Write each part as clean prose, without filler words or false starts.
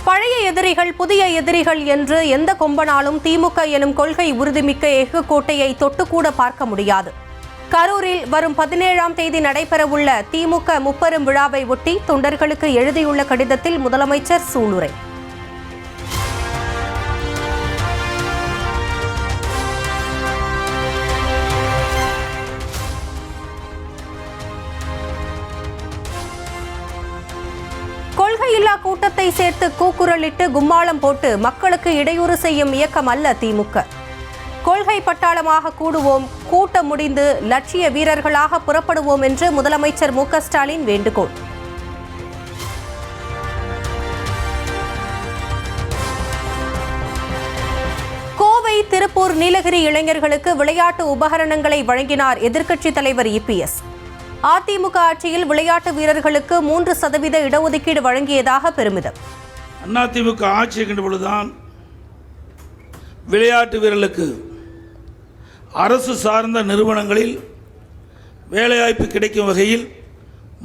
பழைய எதிரிகள் புதிய எதிரிகள் என்று எந்த கொம்பனாலும் திமுக எனும் கொள்கை உறுதிமிக்க எஃகுக்கோட்டையை தொட்டுக்கூட பார்க்க முடியாது. கரூரில் வரும் 17ஆம் தேதி நடைபெறவுள்ள திமுக முப்பெரும் விழாவை ஒட்டி தொண்டர்களுக்கு எழுதியுள்ள கடிதத்தில் முதலமைச்சர் சூளுரை. கொள்கையில்லா கூட்டத்தை சேர்த்து கூக்குரலிட்டு கும்மாளம் போட்டு மக்களுக்கு இடையூறு செய்யும் இயக்கம் அல்ல திமுக. கொள்கை பட்டாளமாக கூடுவோம், கூட்டம் முடிந்து லட்சிய வீரர்களாக புறப்படுவோம் என்று முதலமைச்சர் மு க ஸ்டாலின் வேண்டுகோள். கோவை, திருப்பூர், நீலகிரி இளைஞர்களுக்கு விளையாட்டு உபகரணங்களை வழங்கினார் எதிர்க்கட்சித் தலைவர் இபிஎஸ். அதிமுக ஆட்சியில் விளையாட்டு வீரர்களுக்கு 3% இடஒதுக்கீடு வழங்கியதாக பெருமிதம். அதிமுக ஆட்சி இருக்கின்ற பொழுதுதான் விளையாட்டு வீரர்களுக்கு அரசு சார்ந்த நிறுவனங்களில் வேலைவாய்ப்பு கிடைக்கும் வகையில்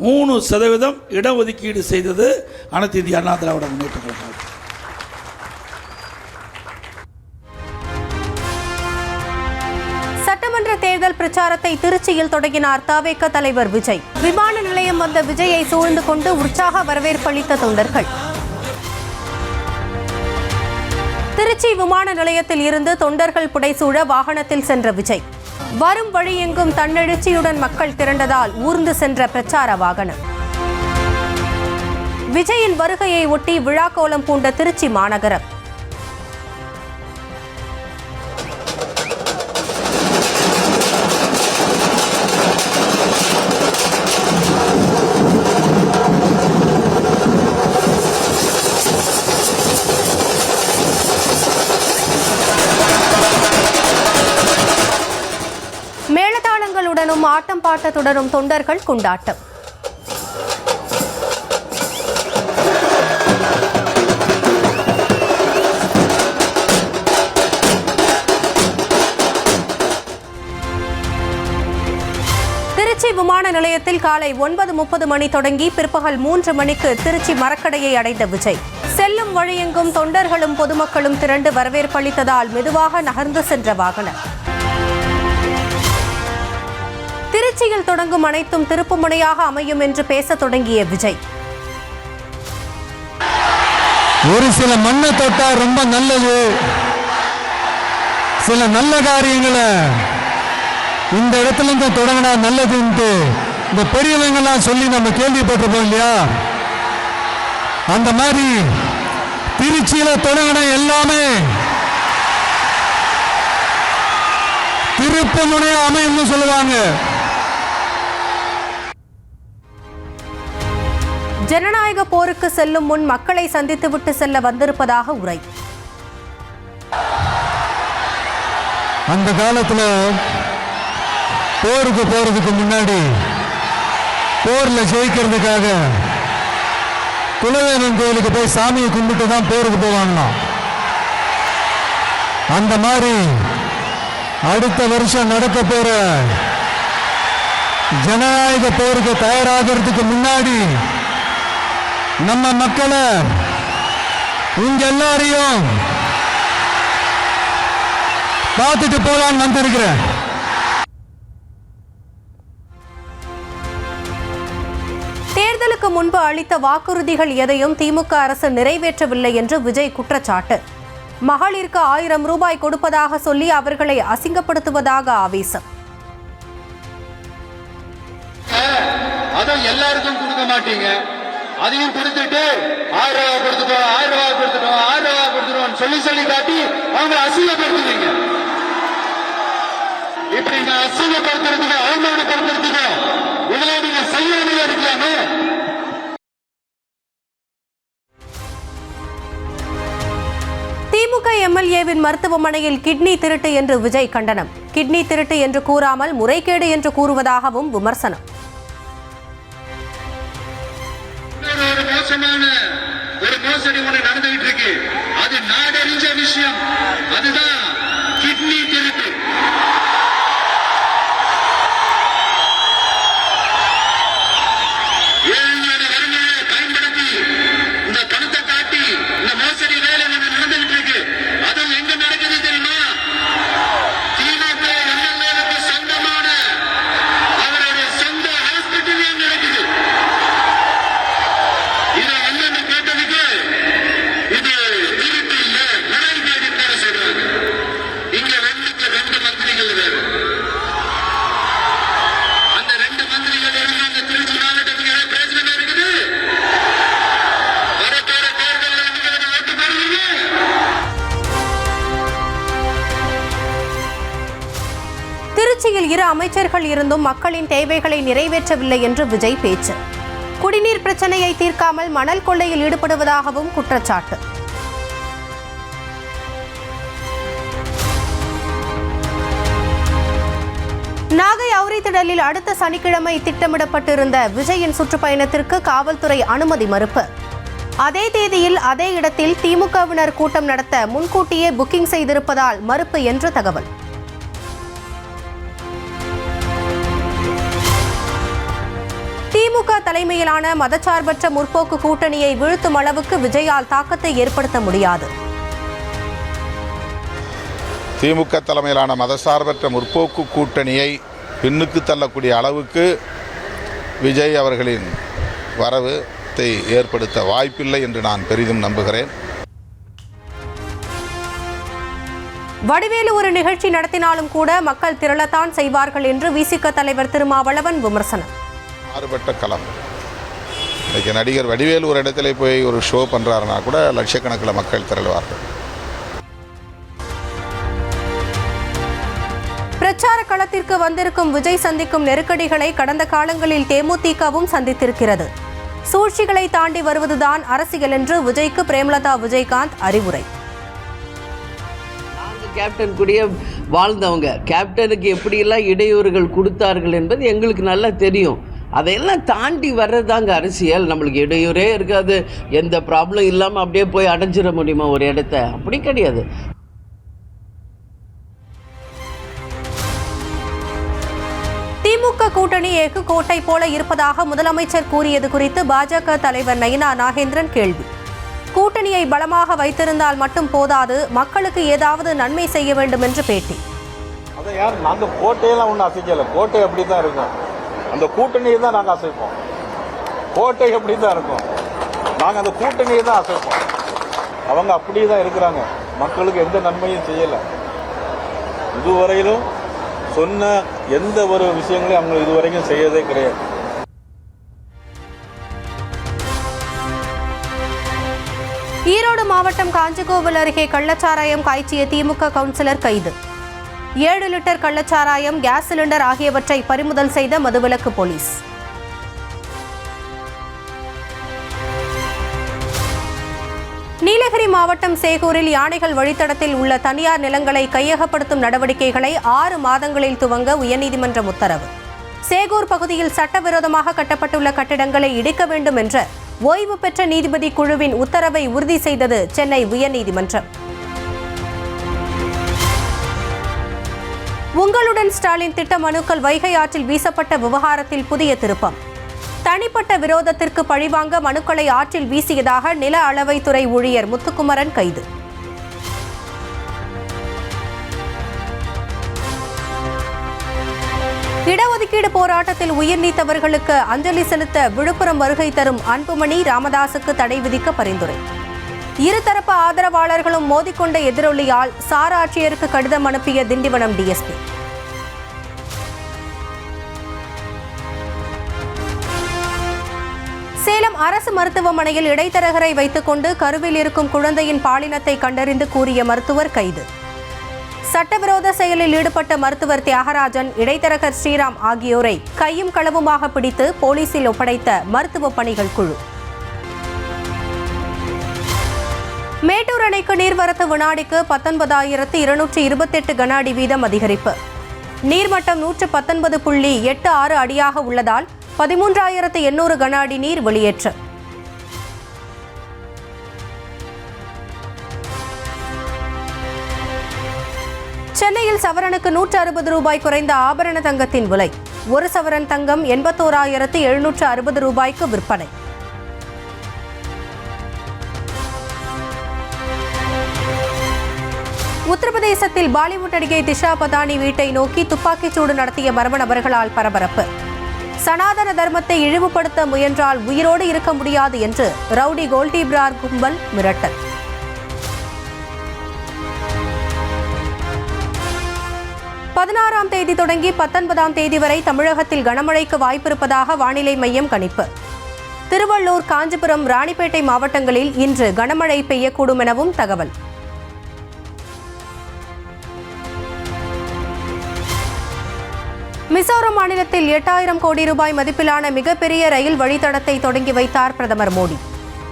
3% இடஒதுக்கீடு செய்தது அனைத்து இந்திய அண்ணா திராவிட முன்னேற்ற கழகம். சட்டமன்ற தேர்தல் பிரச்சாரத்தை திருச்சியில் தொடங்கினார் தவேக தலைவர் விஜய். விமான நிலையம் வந்த விஜயை சூழ்ந்து கொண்டு உற்சாக வரவேற்பளித்த தொண்டர்கள். திருச்சி விமான நிலையத்தில் இருந்து தொண்டர்கள் புடைசூழ வாகனத்தில் சென்ற விஜய். வரும் வழி எங்கும் தன்னெழுச்சியுடன் மக்கள் திரண்டதால் ஊர்ந்து சென்ற பிரச்சார வாகனம். விஜயின் வருகையை ஒட்டி விழா கோலம் பூண்ட திருச்சி மாநகரம். மேளதாளங்களுடனும் ஆட்டம் பாட்டத்துடனும் தொண்டர்கள் கொண்டாட்டம். திருச்சி விமான நிலையத்தில் காலை 9:30 மணி தொடங்கி பிற்பகல் 3 மணிக்கு திருச்சி மரக்கடையை அடைந்த விஜய். செல்லும் வழியெங்கும் தொண்டர்களும் பொதுமக்களும் திரண்டு வரவேற்பளித்ததால் மெதுவாக நகர்ந்து சென்ற வாகனம். திருச்சியில் தொடங்கும் அனைத்தும் திருப்புமுனையாக அமையும் என்று பேசத் தொடங்கிய விஜய். ஒரு சில மண்ணை தொட்டா ரொம்ப நல்லது, சில நல்ல காரியங்களை இந்த இடத்துல இருந்து தொடங்கினா நல்லதுன்ட்டு இந்த பெரியவங்கெல்லாம் சொல்லி நம்ம கேள்விப்பட்டிருப்போம் இல்லையா? அந்த மாதிரி திருச்சியில தொடங்கின எல்லாமே திருப்புமுனை அமையும்னு சொல்லுவாங்க. ஜனநாயக போருக்கு செல்லும் முன் மக்களை சந்தித்துவிட்டு செல்ல வந்திருப்பதாக உரை. அந்த காலத்துல போருக்கு போறதுக்கு முன்னாடி போர்ல ஜெயிக்கிறதுக்காக குலதெய்வம் கோயிலுக்கு போய் சாமியை கும்பிட்டு தான் போருக்கு போவாங்களாம். அந்த மாதிரி அடுத்த வருஷம் நடக்க போற ஜனநாயக போருக்கு தயாராகிறதுக்கு முன்னாடி நம்ம மக்களை உங்க எல்லாரையும் பார்த்துட்டு போலான்னு வந்திருக்கிறேன். தேர்தலுக்கு முன்பு அளித்த வாக்குறுதிகள் எதையும் திமுக அரசு நிறைவேற்றவில்லை என்று விஜய் குற்றச்சாட்டு. மகளிருக்கு 1000 ரூபாய் கொடுப்பதாக சொல்லி அவர்களை அசிங்கப்படுத்துவதாக ஆவேசம். அதை எல்லாருக்கும் கொடுக்க மாட்டீங்க, அதையும் கொடுத்துட்டு 1000 ரூபாய் கொடுத்துட்டோம், 1000 ரூபாய் கொடுத்துட்டோம், 1000 ரூபாய் கொடுத்துட்டோம் சொல்லி காட்டி அவங்க அசிங்கப்படுத்துவீங்க. இப்படி அசிங்கப்படுத்துறதுக்கு அவமானப்படுத்துறதுக்கு இதுல நீங்க செய்யாமல் இருக்கலாமே. திமுக எம்எல்ஏவின் மருத்துவமனையில் கிட்னி திருட்டு என்று விஜய் கண்டனம். கிட்னி திருட்டு என்று கூறாமல் முறைகேடு என்று கூறுவதாகவும் விமர்சனம். ஒரு மோசடி ஒன்று நடந்துகிட்டு இருக்கு, அது நாடறிஞ்ச விஷயம். அதுதான் கிட்னி திருட்டு. ஏழையான வறுமையை பயன்படுத்தி இந்த பணத்தை காட்டி இந்த அமைச்சர்கள் இருந்தும் மக்களின் தேவைகளை நிறைவேற்றவில்லை என்று விஜய் பேச்சு. குடிநீர் பிரச்சனையை தீர்க்காமல் மணல் கொள்ளையில் ஈடுபடுவதாகவும் குற்றச்சாட்டு. நாகை அவுரித்திடலில் அடுத்த சனிக்கிழமை திட்டமிடப்பட்டிருந்த விஜயின் சுற்றுப்பயணத்திற்கு காவல்துறை அனுமதி மறுப்பு. அதே தேதியில் அதே இடத்தில் திமுகவினர் கூட்டம் நடத்த முன்கூட்டியே புக்கிங் செய்திருப்பதால் மறுப்பு என்று தகவல். திமுக தலைமையிலான மதச்சார்பற்ற முற்போக்கு கூட்டணியை வீழ்த்தும் அளவுக்கு விஜயால் தாக்கத்தை ஏற்படுத்த முடியாது. திமுக தலைமையிலான மதசார்பற்ற முற்போக்கு கூட்டணியை பின்னுக்கு தள்ளக்கூடிய அளவுக்கு விஜய் அவர்களின் வரவை ஏற்படுத்த வாய்ப்பில்லை என்று நான் பெரிதும் நம்புகிறேன். வடிவேலு ஒரு நிகழ்ச்சி நடத்தினாலும் கூட மக்கள் திரளத்தான் செய்வார்கள் என்று விசிக தலைவர் திருமாவளவன் விமர்சனம். மாறுபட்ட களம். இன்றைக்கு நடிகர் வடிவேலு ஒரு இடத்துல போய் ஒரு ஷோ பண்ணுறாருன்னா கூட லட்சக்கணக்கில் மக்கள் திரளுவார்கள். பிரச்சார களத்திற்கு வந்திருக்கும் விஜய் சந்திக்கும் நெருக்கடிகளை கடந்த காலங்களில் தேமுதிகவும் சந்தித்திருக்கிறது. சூழ்ச்சிகளை தாண்டி வருவதுதான் அரசியல் என்று விஜய்க்கு பிரேமலதா விஜயகாந்த் அறிவுரை. கேப்டன் கூடயே வாழ்ந்தவங்க, கேப்டனுக்கு எப்படியெல்லாம் இடையூறுகள் கொடுத்தார்கள் என்பது எங்களுக்கு நல்லா தெரியும். அதையெல்லாம் தாண்டி வர்றதாங்க அரசியல். நம்மளுக்கு இடையூறே இருக்காது, எந்த ப்ராப்ளம் இல்லாமல் அப்படியே போய் அடைஞ்சிட முடியுமா ஒரு இடத்த? அப்படி கிடையாது. திமுக கூட்டணி எஃகு கோட்டை போல இருப்பதாக முதலமைச்சர் கூறியது குறித்து பாஜக தலைவர் நயினா நாகேந்திரன் கேள்வி. கூட்டணியை பலமாக வைத்திருந்தால் மட்டும் போதாது, மக்களுக்கு ஏதாவது நன்மை செய்ய வேண்டும் என்று பேட்டி. அதை யார் நாங்கள் கோட்டையெல்லாம் ஒன்றும் அசைக்கல, கோட்டை அப்படி தான் இருக்கும். அந்த கூட்டணியை தான் நாங்கள் அசைப்போம். கோட்டை அப்படி தான் இருக்கும், நாங்கள் அந்த கூட்டணியை தான் அசைப்போம். அவங்க அப்படியே தான் இருக்கிறாங்க, மக்களுக்கு எந்த நன்மையும் செய்யலை. இதுவரையிலும் சொன்ன எந்த ஒரு விஷயங்களையும் அவங்க இதுவரைக்கும் செய்யறதே கிடையாது. ஈரோடு மாவட்டம் காஞ்சிகோவில் அருகே கள்ளச்சாராயம் காய்ச்சிய திமுக கவுன்சிலர் கைது. 7 லிட்டர் கள்ளச்சாராயம், கேஸ் சிலிண்டர் ஆகியவற்றை பறிமுதல் செய்த மதுவிலக்கு போலீஸ். நீலகிரி மாவட்டம் சேகூரில் யானைகள் வழித்தடத்தில் உள்ள தனியார் நிலங்களை கையகப்படுத்தும் நடவடிக்கைகளை 6 மாதங்களில் துவங்க உயர்நீதிமன்றம் உத்தரவு. சேகூர் பகுதியில் சட்டவிரோதமாக கட்டப்பட்டுள்ள கட்டிடங்களை இடிக்க வேண்டும் என்ற ஓய்வு பெற்ற நீதிபதி குழுவின் உத்தரவை உறுதி செய்தது சென்னை உயர்நீதிமன்றம். உங்களுடன் ஸ்டாலின் திட்ட மனுக்கள் வைகை ஆற்றில் வீசப்பட்ட விவகாரத்தில் புதிய திருப்பம். தனிப்பட்ட விரோதத்திற்கு பழிவாங்க மனுக்களை ஆற்றில் வீசியதாக நில அளவைத்துறை ஊழியர் முத்துக்குமரன் கைது. இடஒதுக்கீடு போராட்டத்தில் உயிர் நீத்தவர்களுக்கு அஞ்சலி செலுத்த விழுப்புரம் வருகை தரும் அன்புமணி ராமதாசுக்கு தடை விதிக்க பரிந்துரை. இருதரப்பு ஆதரவாளர்களும் மோதிக்கொண்ட எதிரொலியால் சார் ஆட்சியருக்கு கடிதம் அனுப்பிய திண்டிவனம் டிஎஸ்பி. சேலம் அரசு மருத்துவமனையில் இடைத்தரகரை வைத்துக் கொண்டு கருவில் இருக்கும் குழந்தையின் பாலினத்தை கண்டறிந்து கூறிய மருத்துவர் கைது. சட்டவிரோத செயலில் ஈடுபட்ட மருத்துவர் தியாகராஜன், இடைத்தரகர் ஸ்ரீராம் ஆகியோரை கையும் களவுமாக பிடித்து போலீசில் ஒப்படைத்த மருத்துவ பணிகள் குழு. மேட்டூர் அணைக்கு நீர்வரத்து வினாடிக்கு 19,228 கன அடி வீதம் அதிகரிப்பு. நீர்மட்டம் 119.86 அடியாக உள்ளதால் 13,800 கன அடி நீர் வெளியேற்றம். சென்னையில் சவரனுக்கு 160 ரூபாய் குறைந்த ஆபரண தங்கத்தின் விலை. 1 சவரன் தங்கம் 81,760 ரூபாய்க்கு விற்பனை. உத்தரப்பிரதேசத்தில் பாலிவுட் நடிகை திஷா பதானி வீட்டை நோக்கி துப்பாக்கிச்சூடு நடத்திய மர்ம நபர்களால் பரபரப்பு. சனாதன தர்மத்தை இழிவுபடுத்த முயன்றால் உயிரோடு இருக்க முடியாது என்று ரவுடி கோல்டி பிரார் கும்பல் மிரட்டல். பதினாறாம் தேதி தொடங்கி 19ஆம் தேதி வரை தமிழகத்தில் கனமழைக்கு வாய்ப்பிருப்பதாக வானிலை மையம் கணிப்பு. திருவள்ளூர், காஞ்சிபுரம், ராணிப்பேட்டை மாவட்டங்களில் இன்று கனமழை பெய்யக்கூடும் எனவும் தகவல். மிசோரம் மாநிலத்தில் 8000 கோடி ரூபாய் மதிப்பிலான மிகப்பெரிய ரயில் வழித்தடத்தை தொடங்கி வைத்தார் பிரதமர் மோடி.